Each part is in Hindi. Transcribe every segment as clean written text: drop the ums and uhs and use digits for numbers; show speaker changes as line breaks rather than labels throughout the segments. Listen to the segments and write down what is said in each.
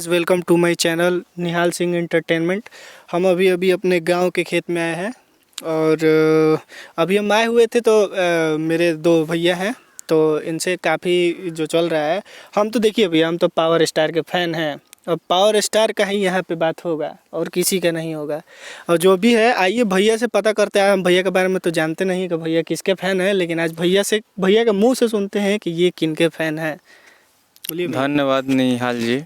Guys, welcome to my channel Nihal Singh entertainment. हम अभी अपने गांव के खेत में आए हैं और अभी हम आए हुए थे तो मेरे दो भैया हैं तो इनसे काफ़ी जो चल रहा है। हम तो देखिए भैया, हम तो पावर स्टार के फ़ैन हैं। अब पावर स्टार का ही यहाँ पे बात होगा और किसी का नहीं होगा। और जो भी है, आइए भैया से पता करते हैं। हम भैया के बारे में तो जानते नहीं कि भैया किसके फ़ैन हैं, लेकिन आज भैया के मुँह से सुनते हैं कि ये किनके फ़ैन हैं। बोलिए।
धन्यवाद निहाल जी।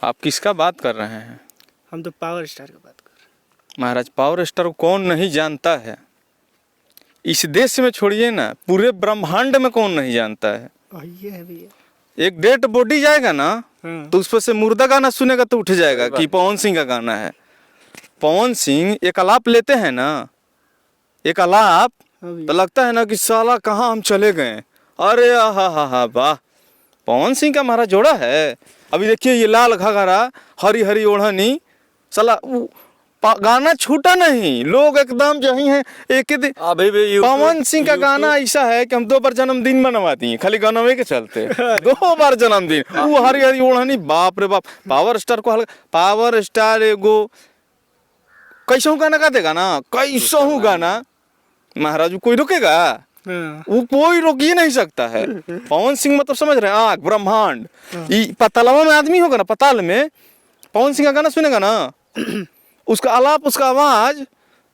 आप किसका बात कर रहे हैं?
हम तो पावर स्टार की बात कर रहे हैं।
महाराज, पावर स्टार को कौन नहीं जानता है? इस देश में छोड़िए ना, पूरे ब्रह्मांड में कौन नहीं जानता है?
ये है भैया।
एक डेड बॉडी जाएगा ना तो उस पर से मुर्दा गाना सुनेगा तो उठ जाएगा कि पवन सिंह का गाना है। पवन सिंह एक आलाप लेते हैं ना, एक आलाप, तो लगता है ना कि साला कहाँ हम चले गए। अरे हा वाह, पवन सिंह का हमारा जोड़ा है। अभी देखिए ये लाल घाघरा हरी हरी ओढ़नी, साला गाना छूटा नहीं। लोग एकदम जो ही हैं एक ही दिन। पवन सिंह का गाना ऐसा है कि हम 2 बार जन्मदिन मनवा दिए खाली गाना के चलते। 2 बार जन्मदिन, वो हरी हरी ओढ़नी, बाप रे बाप। पावर स्टार को पावर स्टार एगो कैसा गाना गा देगा ना, कैसा गाना महाराज, कोई रोकेगा? वो कोई रोक ही नहीं सकता है। पवन सिंह मतलब समझ रहे हैं, आग ब्रह्मांड। पतालवा में आदमी होगा ना, पताल में पवन सिंह का गाना सुनेगा ना, उसका आलाप, उसका आवाज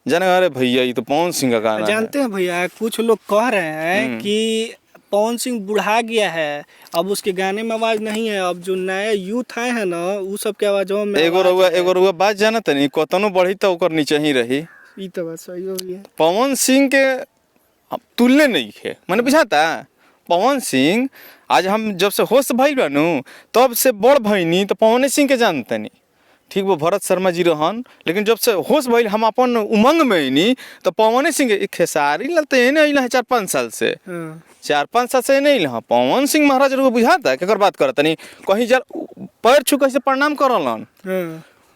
जाने, अरे भैया ये तो पवन सिंह का गाना
जानते हैं भैया, कुछ लोग कह रहे हैं कि पवन सिंह बुढ़ा गया है, अब उसके गाने में आवाज नहीं है। अब जो नए यूथ आए हैं ना, वो सब के आवाजों में
एगो रुआ बात जाना तनी, कतनो बढ़ी तो ओकर नीचे ही रही।
ई तो बात सही हो गई।
पवन सिंह के तुलने नहीं है, मैंने बुझाता। पवन सिंह आज हम जब से होश भाई बनू तब से बड़ भैनी तो पवन सिंह के जानते नहीं। ठीक, वो भरत शर्मा जी रहन, लेकिन जब से होश भाई हम अपन उमंग में नहीं तो पवन सिंह खेसारी लगते नहीं 4-5 साल से, 4-5 साल से नहीं। पवन सिंह महाराज को बुझाता है क्या बात करता नहीं, कहीं जर पैर छू कैसे प्रणाम करलन।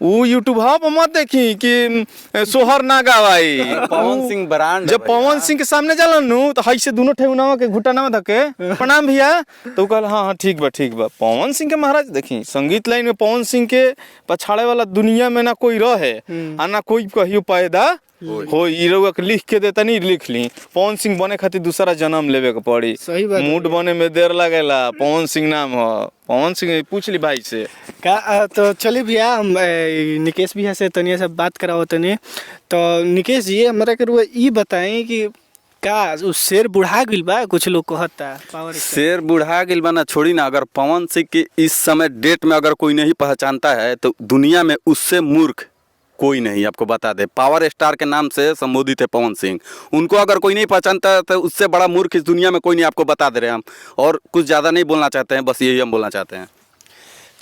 वो यूट्यूब पर मत देखी कि सोहर ना गावाई।
पवन सिंह ब्रांड
जब पवन सिंह के सामने जालन नु तो ऐसे दोनों ठेहुना के घुटना में धके प्रणाम भैया, तो कहल हाँ ठीक बा। पवन सिंह के महाराज देखी, संगीत लाइन में पवन सिंह के पछाड़े वाला दुनिया में ना कोई रहे आ ना कोई कहियो पैदा हो। के लिख के देता नहीं, लिख ली। पवन सिंह बने खातिर दूसरा जन्म लेवे के पड़ी।
सही बात।
मूड बने में देर लगेला। पवन सिंह नाम हो, पवन सिंह पूछ ली भाई से
का। तो चलिए भैया, हम निकेश भैया से तनिया से बात कराओ तनी। तो निकेश जी, हमारा के रुआ ई बताएं कि का उस शेर बुढ़ा गिल बा? कुछ लोग कहता पावर
शेर बुढ़ा गिल बा ना, छोड़ी ना। अगर पवन सिंह की इस समय डेट में अगर कोई नहीं पहचानता है तो दुनिया में उससे मूर्ख कोई नहीं। आपको बता दे, पावर स्टार के नाम से संबोधित है पवन सिंह। उनको अगर कोई नहीं पहचानता तो उससे बड़ा मूर्ख इस दुनिया में कोई नहीं। आपको बता दे रहे हैं हम, और कुछ ज़्यादा नहीं बोलना चाहते हैं, बस यही हम बोलना चाहते हैं।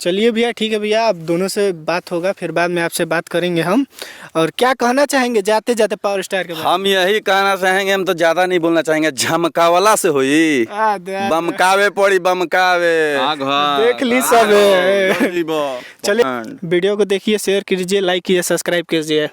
चलिए भैया, ठीक है भैया, अब दोनों से बात होगा, फिर बाद में आपसे बात करेंगे हम। और क्या कहना चाहेंगे जाते जाते पावर स्टार के बारे में?
हम यही कहना चाहेंगे, हम तो ज़्यादा नहीं बोलना चाहेंगे। झमकावला से हुई बमकावे पड़ी, बमकावे
देख ली सब। चलिए वीडियो को देखिए, शेयर कीजिए, लाइक कीजिए, सब्सक्राइब कीजिए।